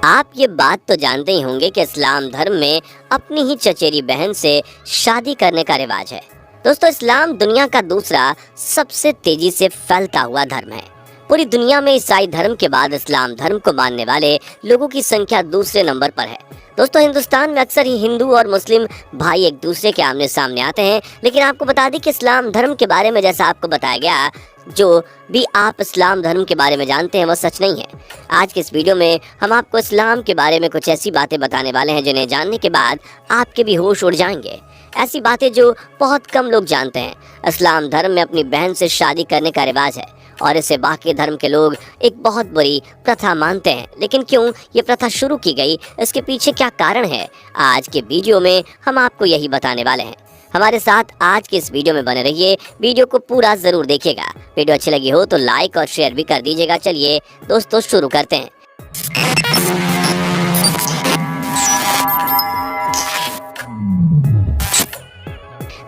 آپ یہ بات تو جانتے ہی ہوں گے کہ اسلام دھرم میں اپنی ہی چچیری بہن سے شادی کرنے کا رواج ہے۔ دوستو، اسلام دنیا کا دوسرا سب سے تیزی سے پھیلتا ہوا دھرم ہے۔ پوری دنیا میں عیسائی دھرم کے بعد اسلام دھرم کو ماننے والے لوگوں کی سنکھیا دوسرے نمبر پر ہے۔ دوستو، ہندوستان میں اکثر ہی ہندو اور مسلم بھائی ایک دوسرے کے آمنے سامنے آتے ہیں، لیکن آپ کو بتا دیں کہ اسلام دھرم کے بارے میں جیسا آپ کو بتایا گیا، جو بھی آپ اسلام دھرم کے بارے میں جانتے ہیں وہ سچ نہیں ہے۔ آج کے اس ویڈیو میں ہم آپ کو اسلام کے بارے میں کچھ ایسی باتیں بتانے والے ہیں جنہیں جاننے کے بعد آپ کے بھی ہوش اڑ جائیں گے۔ ایسی باتیں جو بہت کم لوگ جانتے ہیں۔ اسلام دھرم میں اپنی بہن سے شادی کرنے کا رواج ہے اور اسے باقی دھرم کے لوگ ایک بہت بری پرتھا مانتے ہیں۔ لیکن کیوں یہ پرتھا شروع کی گئی، اس کے پیچھے کیا کارن ہے، آج کے ویڈیو میں ہم آپ کو یہی بتانے والے ہیں۔ ہمارے ساتھ آج کے اس ویڈیو میں بنے رہیے، ویڈیو کو پورا ضرور دیکھیے گا۔ ویڈیو اچھی لگی ہو تو لائک اور شیئر بھی کر دیجیے گا۔ چلیے دوستو شروع کرتے ہیں۔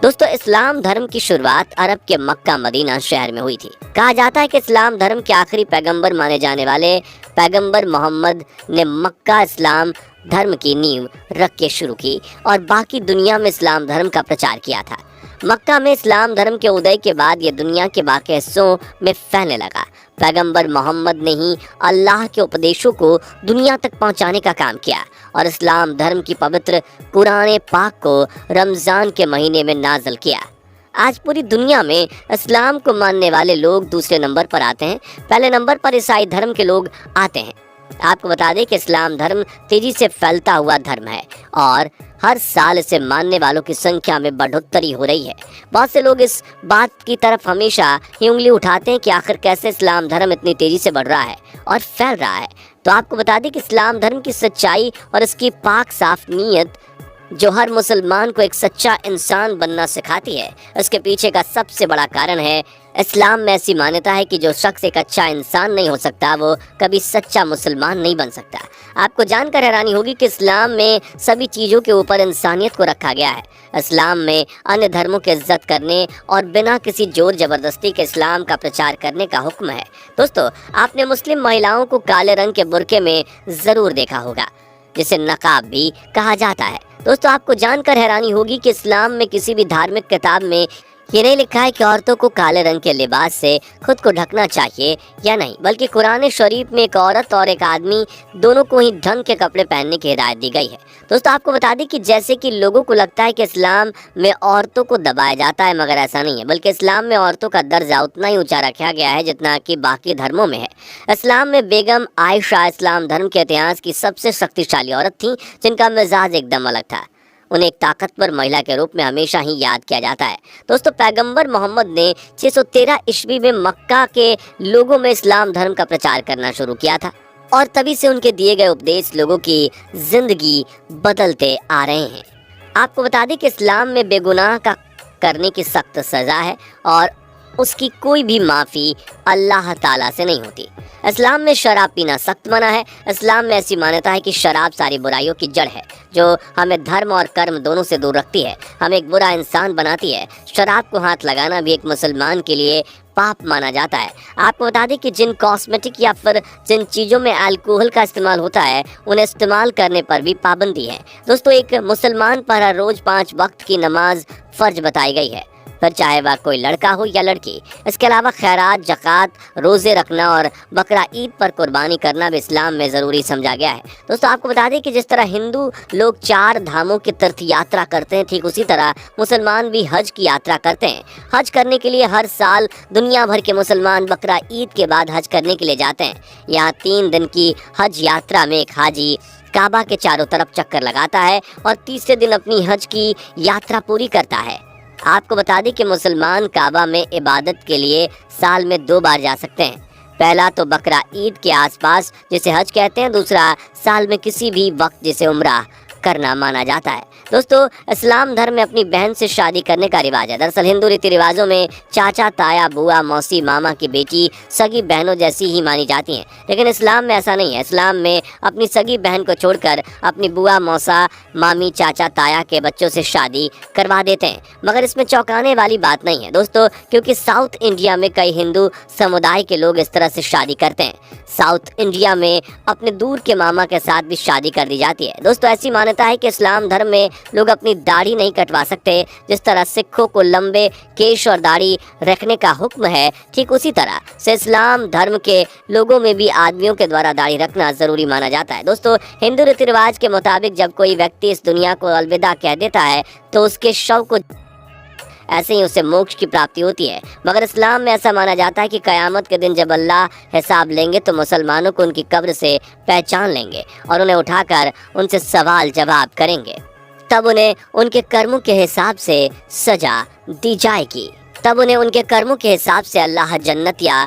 دوستو، اسلام دھرم کی شروعات عرب کے مکہ مدینہ شہر میں ہوئی تھی۔ کہا جاتا ہے کہ اسلام دھرم کے آخری پیغمبر مانے جانے والے پیغمبر محمد نے مکہ اسلام دھرم کی نیو رکھ کے شروع کی اور باقی دنیا میں اسلام دھرم کا پرچار کیا تھا۔ مکہ میں اسلام دھرم کے ادے کے بعد یہ دنیا کے باقی حصوں میں پھیلنے لگا۔ پیغمبر محمد نے ہی اللہ کے اپدیشوں کو دنیا تک پہنچانے کا کام کیا اور اسلام دھرم کی پوتر قرآن پاک کو رمضان کے مہینے میں نازل کیا۔ آج پوری دنیا میں اسلام کو ماننے والے لوگ دوسرے نمبر پر آتے ہیں، پہلے نمبر پر عیسائی دھرم کے لوگ آتے ہیں۔ آپ کو بتا دیں کہ اسلام دھرم تیزی سے پھیلتا ہوا دھرم ہے اور ہر سال اسے ماننے والوں کی سنکھیا میں بڑھوتری ہو رہی ہے۔ بہت سے لوگ اس بات کی طرف ہمیشہ ہی انگلی اٹھاتے ہیں کہ آخر کیسے اسلام دھرم اتنی تیزی سے بڑھ رہا ہے اور پھیل رہا ہے۔ تو آپ کو بتا دیں کہ اسلام دھرم کی سچائی اور اس کی پاک صاف نیت جو ہر مسلمان کو ایک سچا انسان بننا سکھاتی ہے، اس کے پیچھے کا سب سے بڑا کارن ہے اسلام میں ایسی مانیتا ہے کہ جو شخص ایک اچھا انسان نہیں ہو سکتا وہ کبھی سچا مسلمان نہیں بن سکتا۔ آپ کو جان کر حیرانی ہوگی کہ اسلام میں سبھی چیزوں کے اوپر انسانیت کو رکھا گیا ہے۔ اسلام میں انیہ دھرموں کی عزت کرنے اور بنا کسی زور زبردستی کے اسلام کا پرچار کرنے کا حکم ہے۔ دوستو، آپ نے مسلم مہیلاؤں کو کالے رنگ کے برقعے میں ضرور دیکھا ہوگا، جسے نقاب بھی کہا جاتا ہے۔ دوستو، آپ کو جان کر حیرانی ہوگی کہ اسلام میں کسی بھی دھارمک کتاب میں یہ نہیں لکھا ہے کہ عورتوں کو کالے رنگ کے لباس سے خود کو ڈھکنا چاہیے یا نہیں، بلکہ قرآن شریف میں ایک عورت اور ایک آدمی دونوں کو ہی ڈھنگ کے کپڑے پہننے کی ہدایت دی گئی ہے۔ دوستو، آپ کو بتا دیں کہ جیسے کہ لوگوں کو لگتا ہے کہ اسلام میں عورتوں کو دبایا جاتا ہے، مگر ایسا نہیں ہے، بلکہ اسلام میں عورتوں کا درجہ اتنا ہی اونچا رکھا گیا ہے جتنا کہ باقی دھرموں میں ہے۔ اسلام میں بیگم عائشہ اسلام دھرم کے اتہاس کی سب سے شکتیشالی عورت تھیں، جن کا مزاج ایک دم الگ تھا۔ انہیں ایک طاقتور مہیلا کے روپ میں ہمیشہ ہی یاد کیا جاتا ہے۔ دوستو، پیغمبر محمد نے 613 عیسوی میں مکہ کے لوگوں میں اسلام دھرم کا پرچار کرنا شروع کیا تھا اور تبھی سے ان کے دیے گئے اپدیش لوگوں کی زندگی بدلتے آ رہے ہیں۔ آپ کو بتا دیں کہ اسلام میں بے گناہ کا کرنے کی سخت سزا ہے اور اس کی کوئی بھی معافی اللہ تعالیٰ سے نہیں ہوتی۔ اسلام میں شراب پینا سخت منع ہے۔ اسلام میں ایسی مانیتا ہے کہ شراب ساری برائیوں کی جڑ ہے جو ہمیں دھرم اور کرم دونوں سے دور رکھتی ہے، ہمیں ایک برا انسان بناتی ہے۔ شراب کو ہاتھ لگانا بھی ایک مسلمان کے لیے پاپ مانا جاتا ہے۔ آپ کو بتا دیں کہ جن کاسمیٹک یا پھر جن چیزوں میں الکوہل کا استعمال ہوتا ہے انہیں استعمال کرنے پر بھی پابندی ہے۔ دوستو، ایک مسلمان پر ہر روز 5 وقت کی نماز فرض بتائی گئی ہے، پھر چاہے وہ کوئی لڑکا ہو یا لڑکی۔ اس کے علاوہ خیرات، زکوٰۃ، روزے رکھنا اور بقرہ عید پر قربانی کرنا بھی اسلام میں ضروری سمجھا گیا ہے۔ دوستو، آپ کو بتا دیں کہ جس طرح ہندو لوگ 4 دھاموں کی تیرتھ یاترا کرتے ہیں، ٹھیک اسی طرح مسلمان بھی حج کی یاترا کرتے ہیں۔ حج کرنے کے لیے ہر سال دنیا بھر کے مسلمان بقرہ عید کے بعد حج کرنے کے لیے جاتے ہیں۔ یہاں 3 دن کی حج یاترا میں ایک حاجی کعبہ کے چاروں طرف چکر لگاتا ہے اور تیسرے دن اپنی حج کی یاترا پوری کرتا ہے۔ آپ کو بتا دیں کہ مسلمان کعبہ میں عبادت کے لیے سال میں 2 بار جا سکتے ہیں۔ پہلا تو بقرہ عید کے آس پاس جسے حج کہتے ہیں، دوسرا سال میں کسی بھی وقت جسے عمرہ کرنا مانا جاتا ہے۔ دوستو اسلام دھرم میں اپنی بہن سے شادی کرنے کا رواج ہے۔ دراصل ہندو ریتی رواجوں میں چاچا، تایا، بوا، موسی، ماما کی بیٹی سگی بہنوں جیسی ہی مانی جاتی ہیں، لیکن اسلام میں ایسا نہیں ہے۔ اسلام میں اپنی سگی بہن کو چھوڑ کر اپنی بوا، موسا، مامی، چاچا، تایا کے بچوں سے شادی کروا دیتے ہیں، مگر اس میں چونکانے والی بات نہیں ہے دوستو، کیونکہ ساؤتھ انڈیا میں کئی ہندو سمودائے کے لوگ اس طرح سے شادی کرتے ہیں۔ ساؤتھ انڈیا میں اپنے دور کے ماما کے ساتھ بھی شادی کر دی جاتی ہے۔ دوستو ایسی مانتا ہے کہ اسلام دھرم میں لوگ اپنی داڑھی نہیں کٹوا سکتے، جس طرح سکھوں کو لمبے کیش اور داڑھی رکھنے کا حکم ہے، ٹھیک اسی طرح سے اسلام دھرم کے لوگوں میں بھی آدمیوں کے دوارا داڑھی رکھنا ضروری مانا جاتا ہے۔ دوستو ہندو ریتی رواج کے مطابق جب کوئی ویکتی اس دنیا کو الوداع کہہ دیتا ہے تو اس کے شو کو ایسے ہی اسے موکش کی پراپتی ہوتی ہے، مگر اسلام میں ایسا مانا جاتا ہے کہ قیامت کے دن جب اللہ حساب لیں گے تو مسلمانوں کو ان کی قبر سے پہچان لیں گے اور انہیں اٹھا کر ان سے سوال جواب کریں گے، تب انہیں ان کے کرموں کے حساب سے سزا دی جائے گی، تب انہیں ان کے کرموں کے حساب سے اللہ جنت یا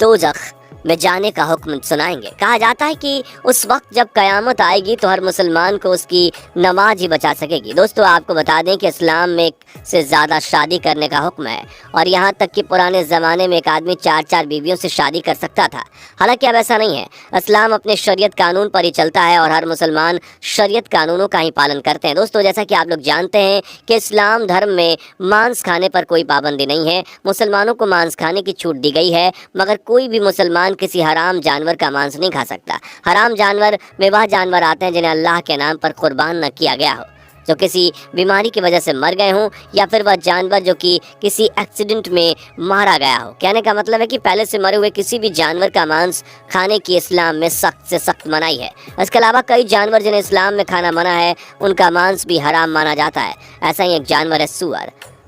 دوزخ میں جانے کا حکم سنائیں گے۔ کہا جاتا ہے کہ اس وقت جب قیامت آئے گی تو ہر مسلمان کو اس کی نماز ہی بچا سکے گی۔ دوستو آپ کو بتا دیں کہ اسلام میں ایک سے زیادہ شادی کرنے کا حکم ہے، اور یہاں تک کہ پرانے زمانے میں ایک آدمی 4 بیویوں سے شادی کر سکتا تھا، حالانکہ اب ایسا نہیں ہے۔ اسلام اپنے شریعت قانون پر ہی چلتا ہے اور ہر مسلمان شریعت قانونوں کا ہی پالن کرتے ہیں۔ دوستو جیسا کہ آپ لوگ جانتے ہیں کہ اسلام دھرم میں مانس کھانے پر کوئی پابندی نہیں ہے، مسلمانوں کو مانس کھانے کی چھوٹ دی گئی ہے، مگر کوئی بھی مسلمان کسی حرام جانور کا مانس نہیں کھا سکتا۔ حرام جانور میں وہ جانور آتے ہیں جنہیں اللہ کے نام پر قربان نہ کیا گیا ہو، جو کسی بیماری کی وجہ سے مر گئے ہوں، یا پھر وہ جانور جو کہ کسی ایکسیڈنٹ میں مارا گیا ہو۔ کہنے کا مطلب ہے کہ پہلے سے مرے ہوئے کسی بھی جانور کا مانس کھانے کی اسلام میں سخت سے سخت منائی ہے۔ اس کے علاوہ کئی جانور جنہیں اسلام میں کھانا منع ہے، ان کا مانس بھی حرام مانا جاتا ہے۔ ایسا ہی ایک جانور ہے سور،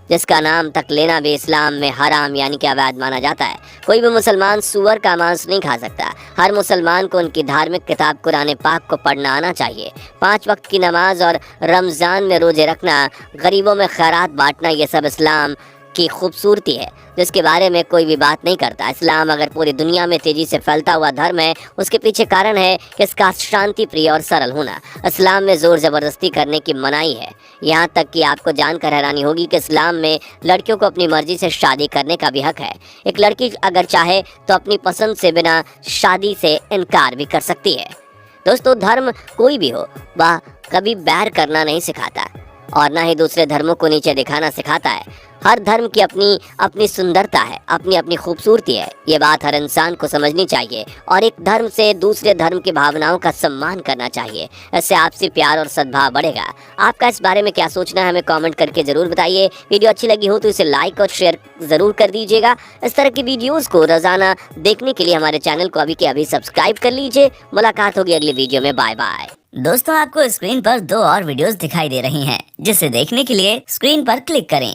جس کا نام تک لینا بھی اسلام میں حرام یعنی کہ اویدھ مانا جاتا ہے۔ کوئی بھی مسلمان سور کا مانس نہیں کھا سکتا۔ ہر مسلمان کو ان کی دھارمک کتاب قرآن پاک کو پڑھنا آنا چاہیے۔ 5 وقت کی نماز اور رمضان میں روزے رکھنا، غریبوں میں خیرات بانٹنا، یہ سب اسلام کی خوبصورتی ہے جس کے بارے میں کوئی بھی بات نہیں کرتا۔ اسلام اگر پوری دنیا میں تیزی سے پھیلتا ہوا دھرم ہے، اس کے پیچھے کارن ہے کہ اس کا شانتی پری اور سرل ہونا۔ اسلام میں زور زبردستی کرنے کی منائی ہے، یہاں تک کہ آپ کو جان کر حیرانی ہوگی کہ اسلام میں لڑکیوں کو اپنی مرضی سے شادی کرنے کا بھی حق ہے۔ ایک لڑکی اگر چاہے تو اپنی پسند سے بنا شادی سے انکار بھی کر سکتی ہے۔ دوستو دھرم کوئی بھی ہو، وہ کبھی بیر کرنا نہیں سکھاتا اور نہ ہی دوسرے دھرموں کو نیچے دکھانا سکھاتا ہے۔ ہر دھرم کی اپنی سندرتا ہے، اپنی خوبصورتی ہے، یہ بات ہر انسان کو سمجھنی چاہیے، اور ایک دھرم سے دوسرے دھرم کی بھاوناؤں کا سمان کرنا چاہیے۔ اس سے آپسی پیار اور سدبھاؤ بڑھے گا۔ آپ کا اس بارے میں کیا سوچنا ہے ہمیں کامنٹ کر کے ضرور بتائیے۔ ویڈیو اچھی لگی ہو تو اسے لائک اور شیئر ضرور کر دیجیے گا۔ اس طرح کی ویڈیوز کو روزانہ دیکھنے کے لیے ہمارے چینل کو ابھی کے ابھی سبسکرائب کر لیجیے۔ ملاقات ہوگی اگلی ویڈیو میں، بائے بائے۔ دوستوں آپ کو اسکرین پر 2 اور ویڈیوز دکھائی دے رہی ہیں، جسے دیکھنے کے لیے اسکرین پر کلک کریں۔